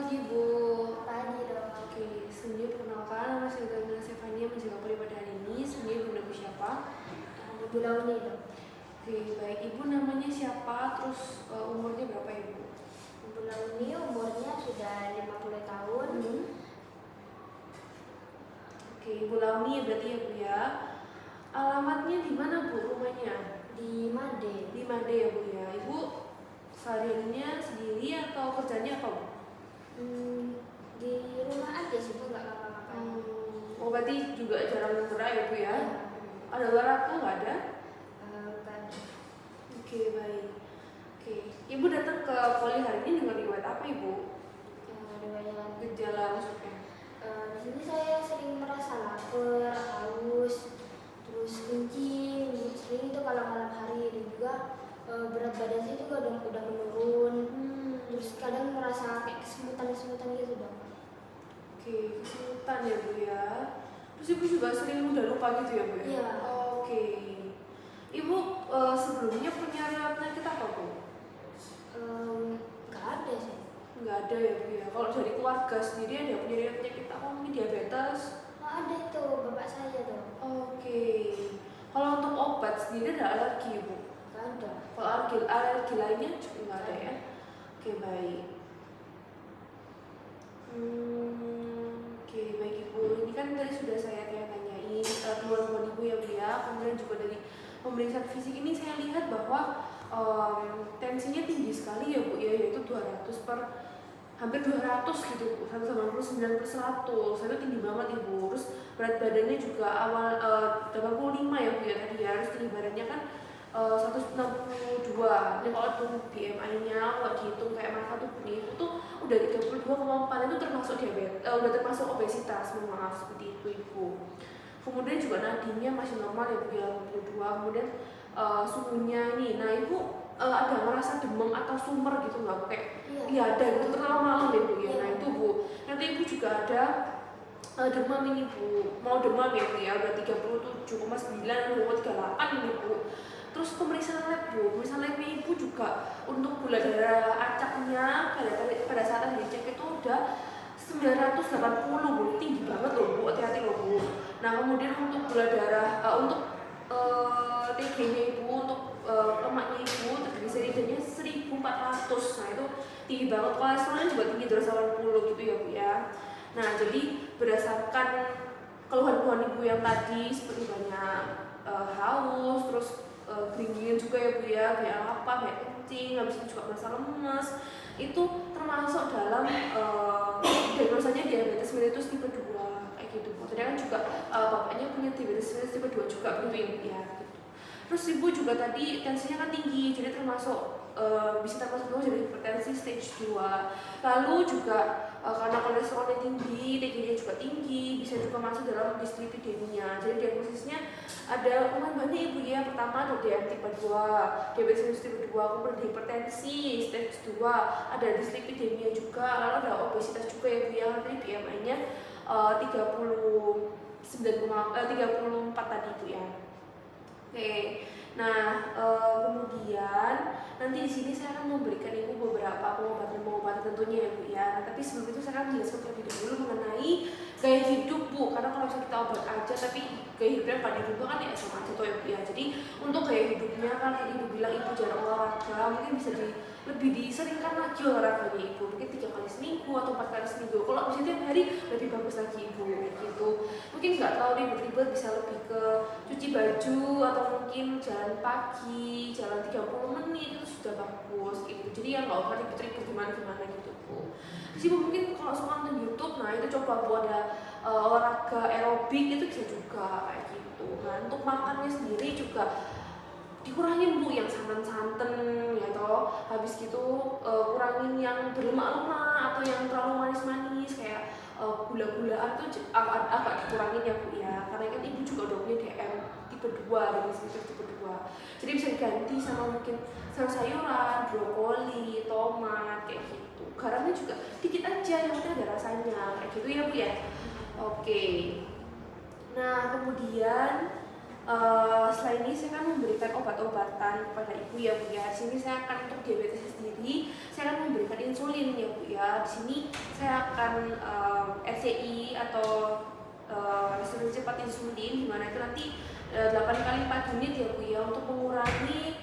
pagi Bu. Pagi dong. Oke, sebelumnya perkenalkan nama saya Gana Stefania menjaga poli pada hari ini. Sebelumnya Ibu nama siapa? Ibu Launi dong. Oke, baik. Ibu namanya siapa? Terus umurnya berapa Ibu? Ibu Launi umurnya sudah 50 tahun. Oke, Ibu Launi ya berarti ya Bu ya. Alamatnya di mana Bu rumahnya? Di Made. Di Made ya Bu ya. Ibu sehariannya sendiri atau kerjanya apa Bu? Di rumah aja sih Bu, nggak ngapa-ngapain. Oh berarti juga jarang gerak ya Bu ya? Ya. Ada olahraga nggak ada? Kan. Oke, baik. Oke, Ibu datang ke poli hari ini dengan riwayat apa Ibu? Riwayat. Gejala maksudnya? Di sini saya sering merasa lapar, haus, terus kencing, sering itu kalau malam hari, dan juga berat badan saya juga udah menurun. Terus kadang merasa kayak kesemutan gitu dong. Oke, kesemutan ya Bu ya. Terus Ibu juga sering mudah lupa gitu ya Bu ya? Iya. Oke. Ibu sebelumnya punya riwayat penyakit apa Bu? Nggak ada sih. Nggak ada ya Bu ya. Kalau dari keluarga sendiri ada punya riwayat penyakit apa? Mungkin diabetes? Ada itu bapak saya dong. Oke. Kalau untuk obat sendiri ada alergi Bu? Nggak ada. Kalau alergi lainnya juga nggak ada ya? Oke, baik. Oke, baik Ibu. Ini kan tadi sudah saya tanyain keluhan Ibu ya Bu ya. Kemudian juga dari pemeriksaan fisik ini saya lihat bahwa tensinya tinggi sekali ya Bu ya, yaitu 200 per hampir 200 gitu Bu, 199 per 100. Itu tinggi banget Ibu. Terus berat badannya juga awal 85 ya Bu ya tadi ya. Terus tinggi badannya kan 162. Ini kalau tuh BMI-nya kalau dihitung kayak masa tubuhnya itu tuh udah 32,4, itu termasuk diabetes, udah termasuk obesitas, mohon maaf seperti itu Ibu. Kemudian juga nadinya masih normal ya Bu ya, 62. Kemudian suhunya ini, nah Ibu ada merasa demam atau sumer gitu nggak Bu? Kayak iya ada gitu, terlalu malam ya Bu ya. Nah itu Bu, nanti Ibu juga ada demam ini Bu, mau demam ya Bu ya, udah 37,9, 38 ini Bu. Terus pemeriksaan lab Bu, pemeriksaan labnya Ibu juga untuk gula darah acaknya pada saat ada dicek itu udah 980 Bu, tinggi banget loh Bu, hati-hati loh Bu. Nah kemudian untuk gula darah, untuk TG-nya Ibu, untuk lemaknya Ibu, triglyceridanya 1400, nah itu tinggi banget. Kolesterolnya juga tinggi 280 gitu ya Bu ya. Nah jadi berdasarkan keluhan-keluhan Ibu yang tadi seperti banyak haus, terus keringin juga ya Bu ya, kayak lapar, kayak kencing, habis itu juga merasa lemes, itu termasuk dalam diagnosanya diabetes mellitus tipe 2 kayak gitu Bu. Tadi kan juga bapaknya punya diabetes mellitus tipe 2 juga gitu ya Bu ya gitu. Terus Ibu juga tadi tensinya kan tinggi, jadi termasuk bisa termasuk jadi hipertensi stage 2. Lalu juga karena kolesterolnya tinggi, TG-nya juga tinggi, bisa juga masuk dalam dislipidemia. Jadi diagnosisnya ada lumayan banyak Ibu ya. Pertama ada DM tipe 2, diabetes tipe 2, kemudian hipertensi stage 2, ada dislipidemia juga, lalu ada obesitas juga ya Bu ya. Tadi BMI-nya 34 tadi Bu ya. Oke, nah kemudian nanti di sini saya akan memberikan Ibu beberapa pengobatan tentunya ya Bu ya. Nah, tapi sebelum itu saya akan menjelaskan terlebih dahulu mengenai gaya hidup Bu, karena kalau kita obat aja tapi gaya hidupnya pada hidup kan ya sama aja tuh ya Bu ya. Jadi untuk gaya hidupnya kan tadi Ibu bilang Ibu jarang olahraga, mungkin bisa lebih diseringkan lagi olahraganya Ibu, mungkin 3 kali seminggu atau 4 kali seminggu. Kalau bisa tiap hari lebih bagus lagi Ibu gitu. Mungkin nggak tahu ribet-ribet, bisa lebih ke cuci baju atau mungkin jalan pagi, jalan 30 menit itu sudah bagus gitu. Jadi yang nggak usah ribet-ribet gimana gitu Bu. Terus Ibu mungkin kalau suka nonton YouTube, nah itu coba Bu ada olahraga aerobik itu bisa juga kayak gitu. Nah untuk makannya sendiri juga dikurangin Bu yang santan-santan ya toh, habis gitu kurangin yang berlemak-lemak atau yang terlalu manis-manis kayak gula-gulaan tuh agak dikurangin ya Bu ya, karena kan Ibu juga udah punya DM tipe 2 dan tipe 2, jadi bisa diganti sama mungkin sayur-sayuran, brokoli, tomat kayak gitu. Garamnya juga dikit aja, yang penting ada rasanya kayak gitu ya Bu ya. Oke. Nah kemudian Setelah ini saya akan memberikan obat-obatan kepada ibu ya Bu ya. Di sini saya akan untuk diabetes sendiri, saya akan memberikan insulin ya Bu ya. Di sini saya akan RCI atau resolusi cepat insulin, dimana itu nanti 8 kali 4 unit ya Bu ya, untuk mengurangi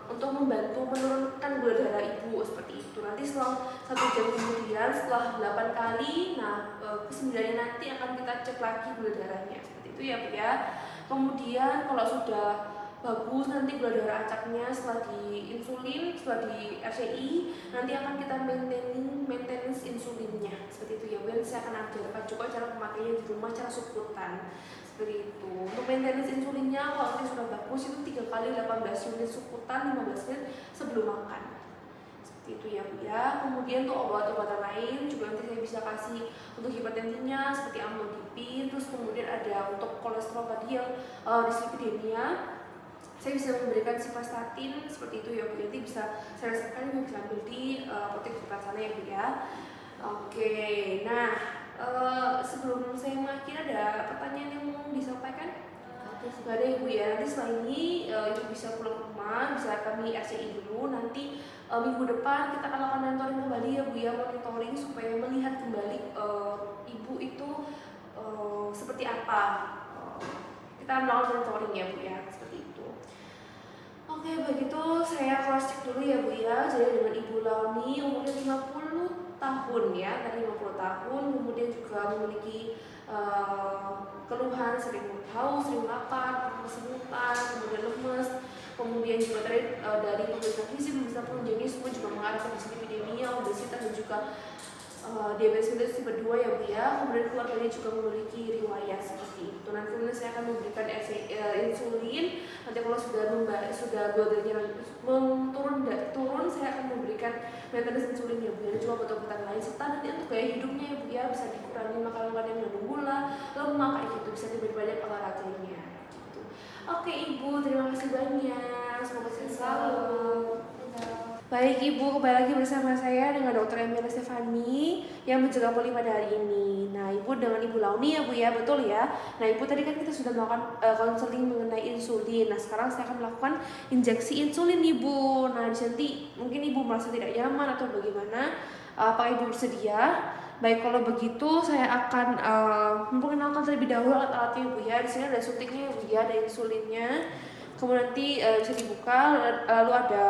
untuk membantu menurunkan gula darah ibu seperti itu. Nanti setelah 1 jam kemudian, setelah 8 kali, nah ke-9 nanti akan kita cek lagi gula darahnya seperti itu ya Bu ya. Kemudian kalau sudah bagus nanti gula darah acaknya setelah di insulin, setelah di RCI, nanti akan kita maintenance insulinnya seperti itu ya Bu. Nanti saya akan ajarkan juga cara pemakaiannya di rumah, cara sukutan seperti itu. Untuk maintenance insulinnya kalau nanti sudah bagus itu 3 kali 18 unit sukutan 15 menit sebelum makan seperti itu ya Bu ya. Kemudian untuk obat-obatan lain juga nanti saya bisa kasih untuk hipertensinya seperti amlodipin, terus kemudian ada untuk kolesterol tadi yang dislipidemia, saya bisa memberikan simvastatin seperti itu ya Bu. Nanti bisa saya resepkan, Ibu bisa ambil di apotek dekat sana ya Bu ya. Oke, nah sebelum saya mengakhiri ada pertanyaan yang mau disampaikan? Nggak ada Ibu ya. Nanti setelah ini Ibu bisa pulang ke rumah, bisa kami RCI dulu. Nanti minggu depan kita akan lakukan monitoring kembali ya Bu ya, monitoring supaya melihat kembali Ibu itu seperti apa. Kita melakukan monitoring ya Bu ya, seperti itu. Oke, begitu saya cross check dulu ya Bu ya. Jadi dengan Ibu Launi umurnya 50 tahun ya, tadi 50 tahun, kemudian juga memiliki keluhan sering haus, sering lapar, kesemutan, kemudian lemes, kemudian juga dari pemeriksaan fisik, pemeriksaan penunjangnya semua juga mengarah ke dislipidemia, obesitas dan juga diabetes tipe 2 ya Bu ya. Kemudian keluarganya juga memiliki riwayat seperti itu. Nanti saya akan memberikan insulin. Nanti kalau sudah gula darahnya turun, saya akan memberikan maintenance insulin ya Bu ya. Dan juga obat-obatan lain serta nanti untuk gaya hidupnya ya Bu ya, bisa dikurangi makanan-makanan yang mengandung gula, lemak kayak gitu, bisa diperbanyak olahraganya gitu. Oke Ibu, terima kasih banyak. Semoga sehat selalu. Baik Ibu, kembali lagi bersama saya dengan Dr. Emilia Stefani yang menjaga poli pada hari ini. Nah Ibu dengan Ibu Launi ya Bu ya, betul ya. Nah Ibu tadi kan kita sudah melakukan konseling mengenai insulin. Nah sekarang saya akan melakukan injeksi insulin Ibu. Nah di sini mungkin Ibu merasa tidak nyaman atau bagaimana, apakah Ibu bersedia? Baik, kalau begitu saya akan memperkenalkan terlebih dahulu alat-alatnya Bu ya. Di sini ada suntiknya Bu ya, ada insulinnya. Kemudian nanti bisa dibuka, lalu ada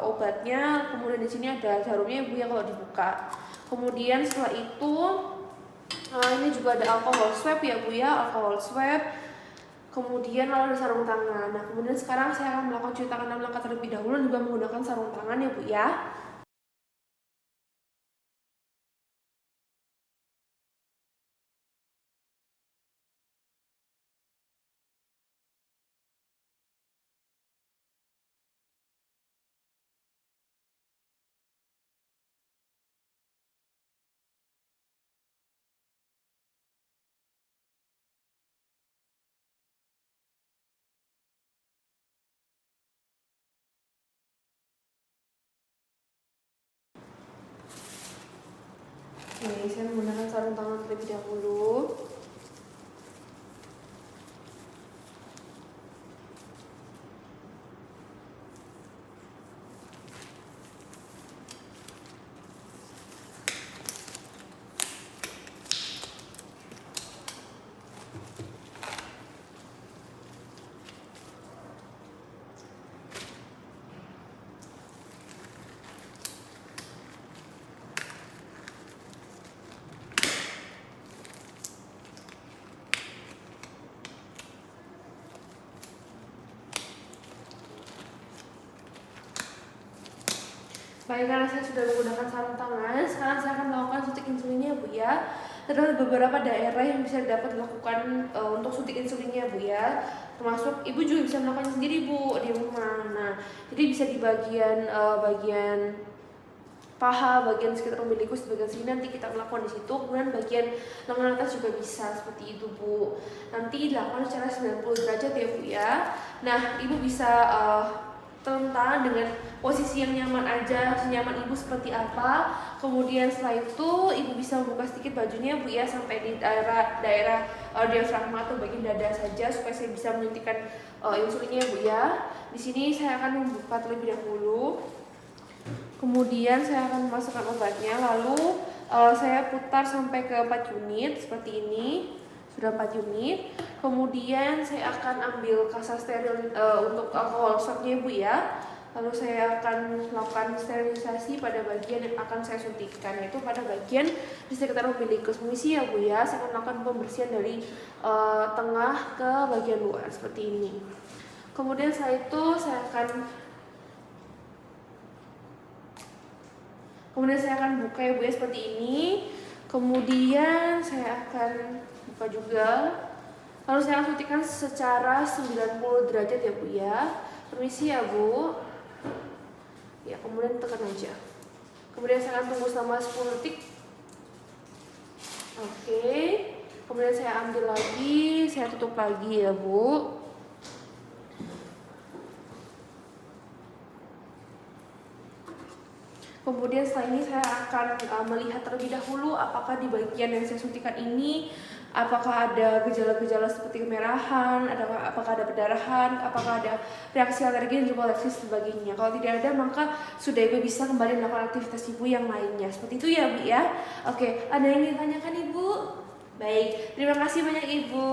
obatnya, kemudian di sini ada jarumnya Bu ya kalau dibuka. Kemudian setelah itu ini juga ada alkohol swab ya Bu ya, alkohol swab. Kemudian lalu ada sarung tangan. Nah kemudian sekarang saya akan melakukan cuci tangan 6 langkah terlebih dahulu juga menggunakan sarung tangan ya Bu ya. Oke, saya menggunakan sarung tangan terlebih dahulu. Baik, karena saya sudah menggunakan sarung tangan, sekarang saya akan melakukan suntik insulinnya Bu ya. Terdapat beberapa daerah yang bisa dapat dilakukan untuk suntik insulinnya Bu ya. Termasuk Ibu juga bisa melakukannya sendiri Bu di rumah. Nah, jadi bisa di bagian paha, bagian sekitar umbilikus, bagian sini nanti kita melakukan di situ. Kemudian bagian lengan atas juga bisa seperti itu Bu. Nanti dilakukan secara 90 derajat ya Bu ya. Nah, Ibu bisa terlentang dengan posisi yang nyaman aja, senyaman ibu seperti apa. Kemudian setelah itu ibu bisa membuka sedikit bajunya bu ya, sampai di daerah diafragma atau bagian dada saja, supaya saya bisa menyuntikkan insulinnya bu ya. Di sini saya akan membuka terlebih dahulu. Kemudian saya akan memasukkan obatnya, lalu saya putar sampai ke 4 unit seperti ini. Sudah 4 unit. Kemudian saya akan ambil kasa steril untuk alkohol swabnya bu ya. Lalu saya akan melakukan sterilisasi pada bagian yang akan saya suntikkan, yaitu pada bagian di sekitar umbilikus. Permisi ya bu ya, saya akan melakukan pembersihan dari tengah ke bagian luar seperti ini. Kemudian setelah itu saya akan buka ya bu ya, seperti ini. Kemudian saya akan buka juga. Lalu saya akan suntikkan secara 90 derajat ya bu ya. Permisi ya bu. Ya, kemudian tekan aja. Kemudian saya akan tunggu selama 10 detik. Oke. Kemudian saya ambil lagi, saya tutup lagi ya bu. Kemudian setelah ini saya akan melihat terlebih dahulu apakah di bagian yang saya suntikan ini apakah ada gejala-gejala seperti kemerahan, apakah ada perdarahan, apakah ada reaksi alergi dan juga reaksi sebagainya. Kalau tidak ada, maka sudah ibu bisa kembali melakukan aktivitas ibu yang lainnya. Seperti itu ya bu ya. Oke, ada yang ditanyakan ibu? Baik, terima kasih banyak ibu.